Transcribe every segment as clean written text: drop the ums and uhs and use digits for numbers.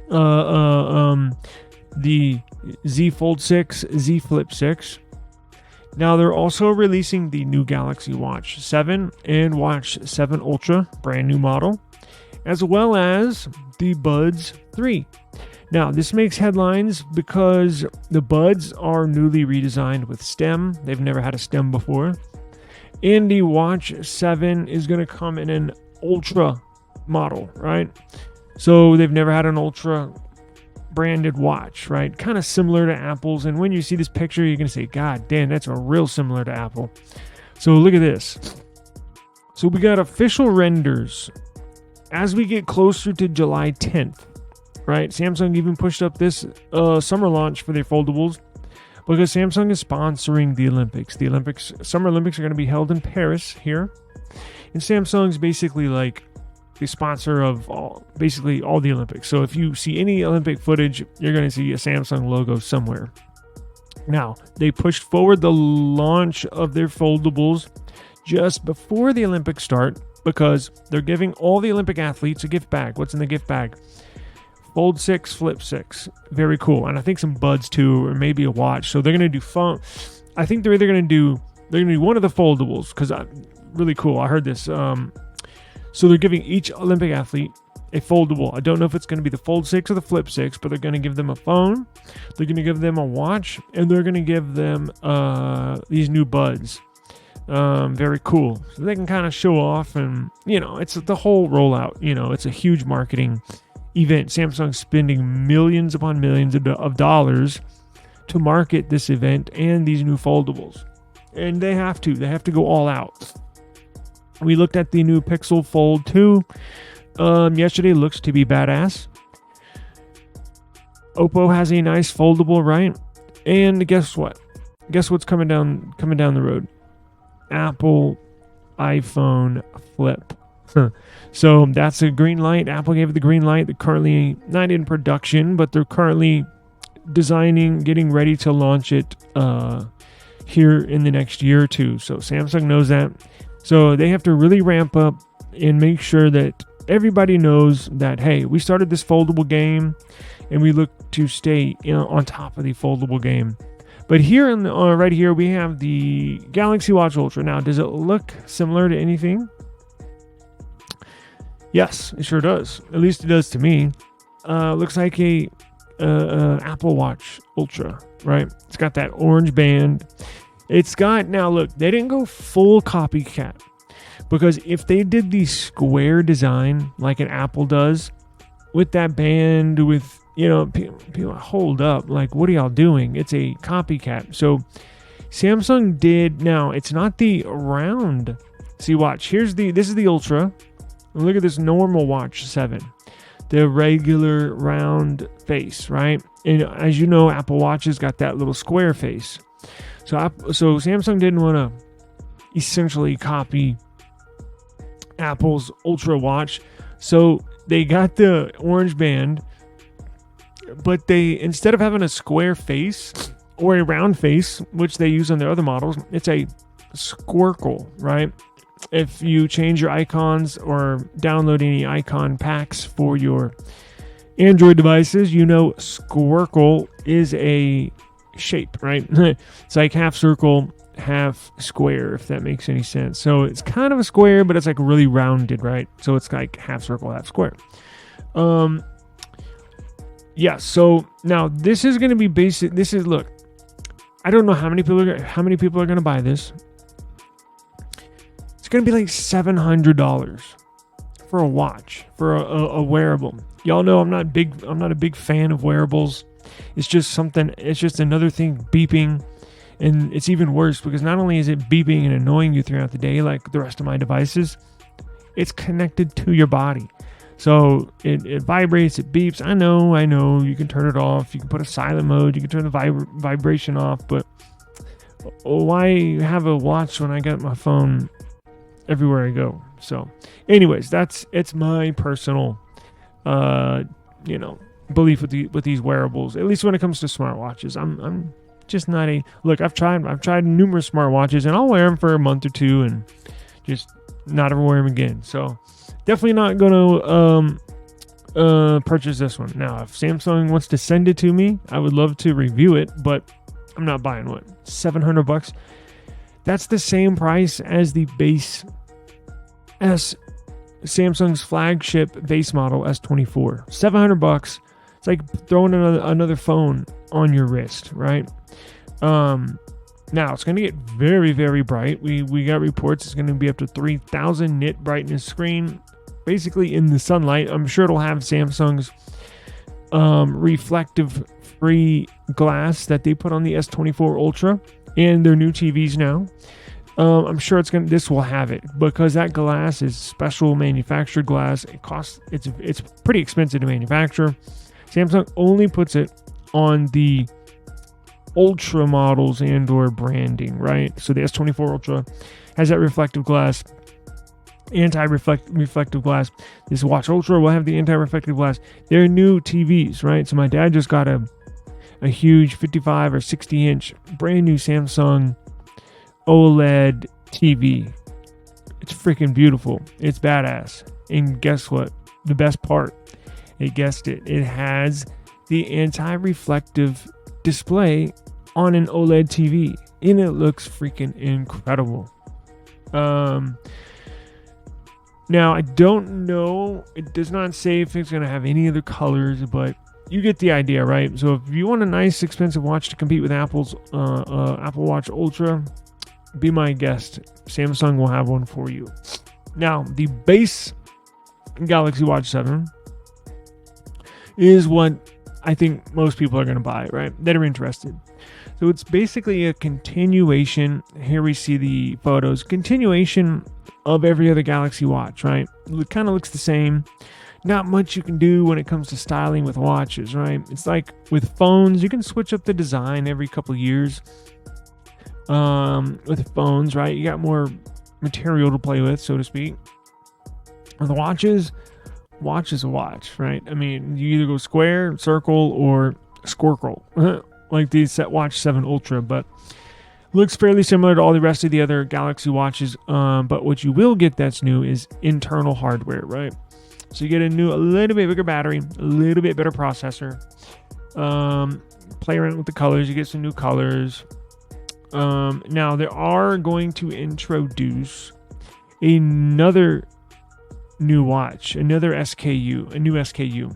the Z Fold 6, Z Flip 6. Now they're also releasing the new Galaxy Watch 7 and Watch 7 Ultra, brand new model, as well as the Buds 3. Now this makes headlines because the Buds are newly redesigned with stem. They've never had a stem before. And the Watch 7 is going to come in an Ultra model, right? So they've never had an Ultra branded watch, right? Kind of similar to Apple's. And when you see this picture, you're going to say, God damn, that's a real similar to Apple. So look at this. So we got official renders as we get closer to July 10th, right? Samsung even pushed up this summer launch for their foldables because Samsung is sponsoring the Olympics. The Summer Olympics are going to be held in Paris here. And Samsung's basically like the sponsor of basically all the Olympics. So if you see any Olympic footage, you're going to see a Samsung logo somewhere. Now, they pushed forward the launch of their foldables just before the Olympics start because they're giving all the Olympic athletes a gift bag. What's in the gift bag? Fold 6, Flip 6. Very cool. And I think some Buds too, or maybe a watch. So they're going to do phone. I think they're going to do one of the foldables because really cool. I heard this. So they're giving each Olympic athlete a foldable. I don't know if it's going to be the Fold 6 or the Flip 6, but they're going to give them a phone. They're going to give them a watch, and they're going to give them these new Buds. Very cool. So they can kind of show off, and it's the whole rollout. It's a huge marketing event. Samsung's spending millions upon millions of dollars to market this event and these new foldables, and they have to go all out. We looked at the new Pixel Fold 2 yesterday. Looks to be badass. Oppo has a nice foldable, right? And guess what? Guess what's coming down the road? Apple iPhone Flip. So that's a green light. Apple gave it the green light. They're currently not in production, but they're currently designing, getting ready to launch it here in the next year or two. So Samsung knows that. So they have to really ramp up and make sure that everybody knows that, hey, we started this foldable game and we look to stay on top of the foldable game. But here right here, we have the Galaxy Watch Ultra. Now, does it look similar to anything? Yes, it sure does. At least it does to me. Looks like a Apple Watch Ultra, right? It's got that orange band. It's got, now look, they didn't go full copycat, because if they did the square design like an Apple does with that band, with, people hold up, like, what are y'all doing? It's a copycat. So Samsung did, now it's not the round. See, watch, this is the Ultra. Look at this normal Watch 7, the regular round face, right? And as you know, Apple Watches got that little square face. So Samsung didn't want to essentially copy Apple's Ultra watch. So they got the orange band, but they, instead of having a square face or a round face, which they use on their other models, it's a squircle, right? If you change your icons or download any icon packs for your Android devices, squircle is a shape, right? It's like half circle, half square, if that makes any sense. So it's kind of a square, but it's like really rounded, right? So it's like half circle, half square. Yeah, so now this is going to be basic. Look, I don't know how many people are going to buy this. It's going to be like $700 for a watch, for a wearable. Y'all know I'm not a big fan of wearables. It's just another thing beeping. And it's even worse because not only is it beeping and annoying you throughout the day like the rest of my devices, it's connected to your body. So it vibrates, it beeps. I know. You can turn it off. You can put a silent mode. You can turn the vibration off. But why have a watch when I got my phone everywhere I go? So anyways, it's my personal, belief with these wearables, at least when it comes to smartwatches. I'm just not look, I've tried numerous smartwatches and I'll wear them for a month or two and just not ever wear them again. So definitely not going to purchase this one. Now, if Samsung wants to send it to me, I would love to review it, but I'm not buying one. $700. That's the same price as the base Samsung's flagship base model S24. $700. It's like throwing another phone on your wrist, right? Now it's going to get very, very bright. We got reports it's going to be up to 3,000 nit brightness screen, basically in the sunlight. I'm sure it'll have Samsung's reflective free glass that they put on the S24 Ultra and their new TVs now. I'm sure this will have it because that glass is special manufactured glass. It's pretty expensive to manufacture. Samsung only puts it on the Ultra models and or branding, right? So the S24 Ultra has that reflective glass, reflective glass. This Watch Ultra will have the anti-reflective glass. They're new TVs, right? So my dad just got a huge 55 or 60 inch brand new Samsung OLED TV. It's freaking beautiful. It's badass. And guess what? The best part, it guessed it. It has the anti-reflective display on an OLED TV, and it looks freaking incredible. Now I don't know. It does not say if it's gonna have any other colors, but you get the idea, right? So if you want a nice, expensive watch to compete with Apple's Apple Watch Ultra, be my guest. Samsung will have one for you. Now, the base Galaxy Watch 7 is what I think most people are going to buy, right? That are interested. So it's basically a continuation. Here we see the photos. Continuation of every other Galaxy Watch, right? It kind of looks the same. Not much you can do when it comes to styling with watches, right? It's like with phones, you can switch up the design every couple of years. With phones, right? You got more material to play with, so to speak. With watches is a watch, right? I mean, you either go square, circle, or squircle, like the Watch 7 Ultra, but looks fairly similar to all the rest of the other Galaxy watches. But what you will get that's new is internal hardware, right? So you get a little bit bigger battery, a little bit better processor. Play around with the colors, you get some new colors. Now they are going to introduce another new watch, another SKU, a new SKU,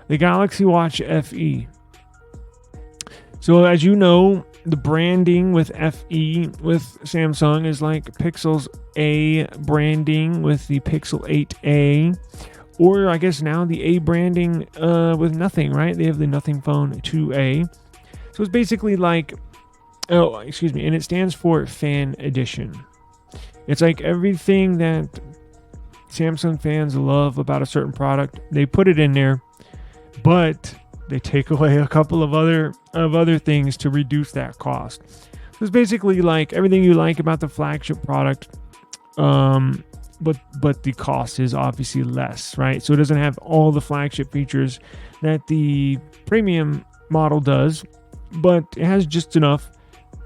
the Galaxy Watch FE. So as you know, the branding with FE with Samsung is like Pixel's A branding with the Pixel 8a, or I guess now the A branding with nothing, right? They have the Nothing Phone 2a. So it's basically like, and it stands for Fan Edition. It's like everything that Samsung fans love about a certain product, they put it in there, but they take away a couple of other things to reduce that cost. So it's basically like everything you like about the flagship product, but the cost is obviously less, right? So it doesn't have all the flagship features that the premium model does, but it has just enough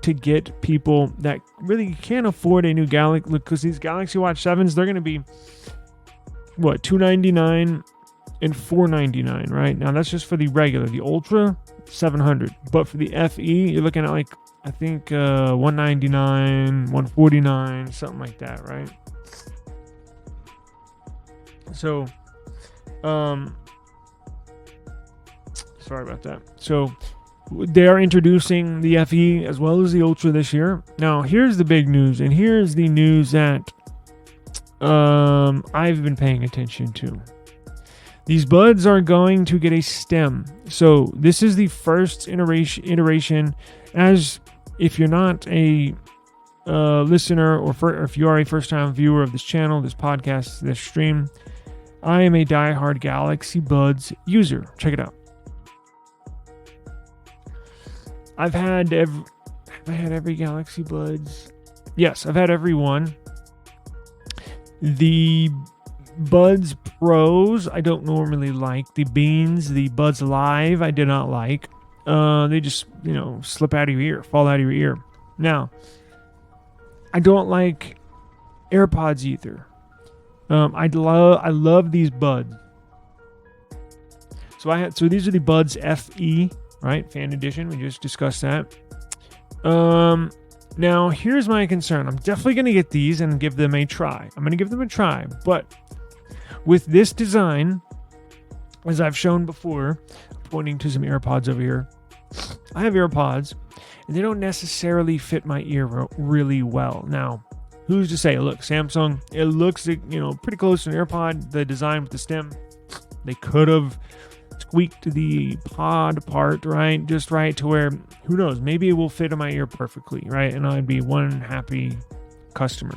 to get people that really can't afford a new Galaxy, because these Galaxy Watch 7s, they're going to be what, $299 and $499, right? Now that's just for the regular. The Ultra, $700, but for the FE, you're looking at like, I think $199, $149, something like that, right? So sorry about that. So they are introducing the FE as well as the Ultra this year. Now, here's the big news, and here's the news that I've been paying attention to. These buds are going to get a stem. So this is the first iteration. As if you're not a listener, or if you are a first-time viewer of this channel, this podcast, this stream, I am a diehard Galaxy Buds user. Check it out. I've had every Galaxy Buds. Yes, I've had every one. The Buds Pros, I don't normally like. The Beans, the Buds Live, I did not like. They just, slip out of your ear, fall out of your ear. Now, I don't like AirPods either. I love these Buds. So these are the Buds FE, right? Fan edition. We just discussed that. Now here's my concern. I'm definitely going to get these and give them a try. But with this design, as I've shown before, pointing to some AirPods over here, I have AirPods and they don't necessarily fit my ear really well. Now, who's to say? Look, Samsung, it looks, pretty close to an AirPod. The design with the stem, they could have tweaked the pod part, right? Just right to where, who knows, maybe it will fit in my ear perfectly, right? And I'd be one happy customer.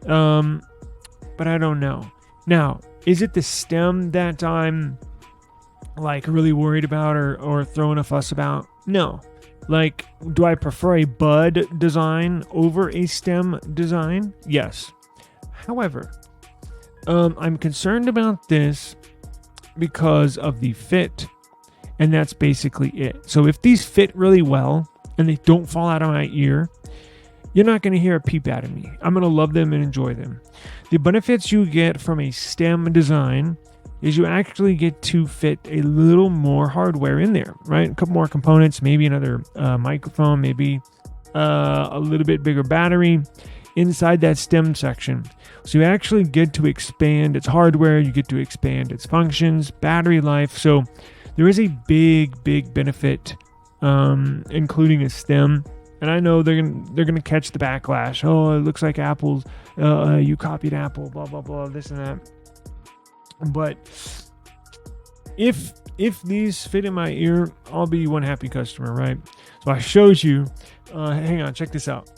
But I don't know. Now, is it the stem that I'm like really worried about or throwing a fuss about? No. Like, do I prefer a bud design over a stem design? Yes. However, I'm concerned about this because of the fit, and that's basically it. So if these fit really well and they don't fall out of my ear, you're not going to hear a peep out of me. I'm going to love them and enjoy them. The benefits you get from a stem design is you actually get to fit a little more hardware in there, right? A couple more components, maybe another microphone, maybe a little bit bigger battery inside that stem section. So you actually get to expand its hardware, you get to expand its functions, battery life. So there is a big benefit, including a stem. And I know they're gonna catch the backlash. Oh, it looks like Apple's, you copied Apple, blah blah blah, this and that. But if these fit in my ear, I'll be one happy customer, right? So I showed you. Hang on, check this out.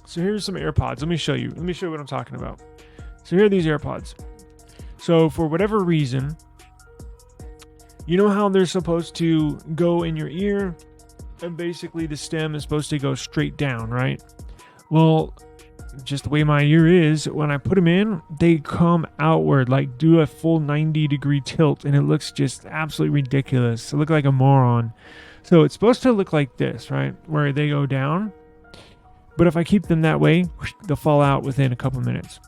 So here's some AirPods. Let me show you what I'm talking about. So here are these AirPods. So for whatever reason, you know how they're supposed to go in your ear, and basically the stem is supposed to go straight down, right? Well, just the way my ear is, when I put them in, they come outward, like do a full 90-degree tilt, and it looks just absolutely ridiculous. I look like a moron. So it's supposed to look like this, right? Where they go down. But if I keep them that way, they'll fall out within a couple minutes.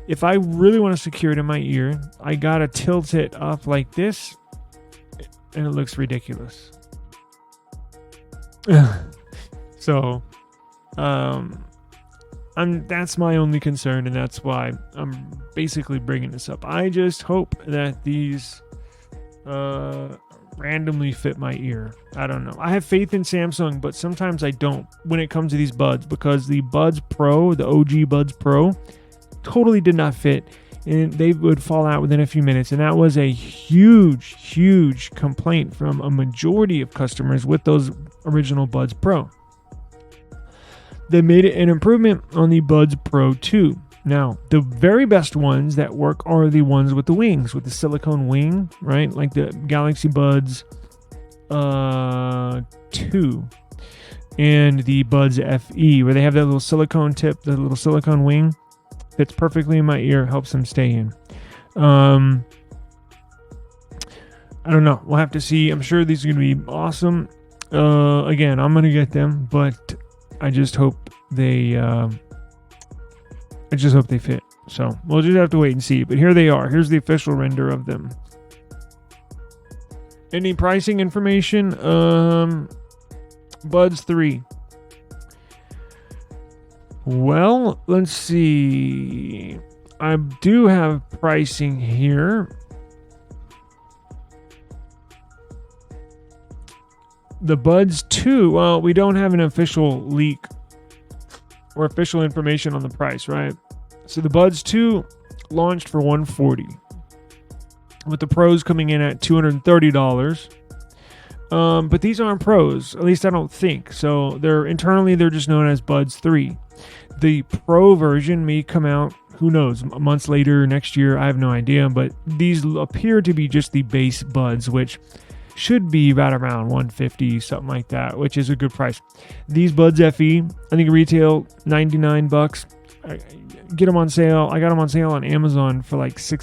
If I really want to secure it in my ear, I gotta tilt it up like this, and it looks ridiculous. So, that's my only concern, and that's why I'm basically bringing this up. I just hope that these randomly fit my ear. I don't know. I have faith in Samsung, but sometimes I don't when it comes to these buds, because the Buds Pro, the OG Buds Pro, totally did not fit, and they would fall out within a few minutes. And that was a huge complaint from a majority of customers with those original Buds Pro. They made it an improvement on the Buds Pro 2. Now, the very best ones that work are the ones with the wings, with the silicone wing, right? Like the Galaxy Buds 2 and the Buds FE, where they have that little silicone tip, the little silicone wing. Fits perfectly in my ear, helps them stay in. I don't know. We'll have to see. I'm sure these are going to be awesome. Again, I'm going to get them, but I just hope they fit. So we'll just have to wait and see. But here they are. Here's the official render of them. Any pricing information? Buds 3. Well, let's see. I do have pricing here. The Buds 2, well, we don't have an official leak or official information on the price, right? So the Buds 2 launched for $140, with the Pros coming in at $230. But these aren't Pros, at least I don't think. So they're just known as Buds 3. The Pro version may come out, who knows, months later, next year, I have no idea. But these appear to be just the base Buds, which should be about around $150, something like that, which is a good price. These Buds FE, I think retail $99. Get them on sale. I got them on sale on Amazon for like $6.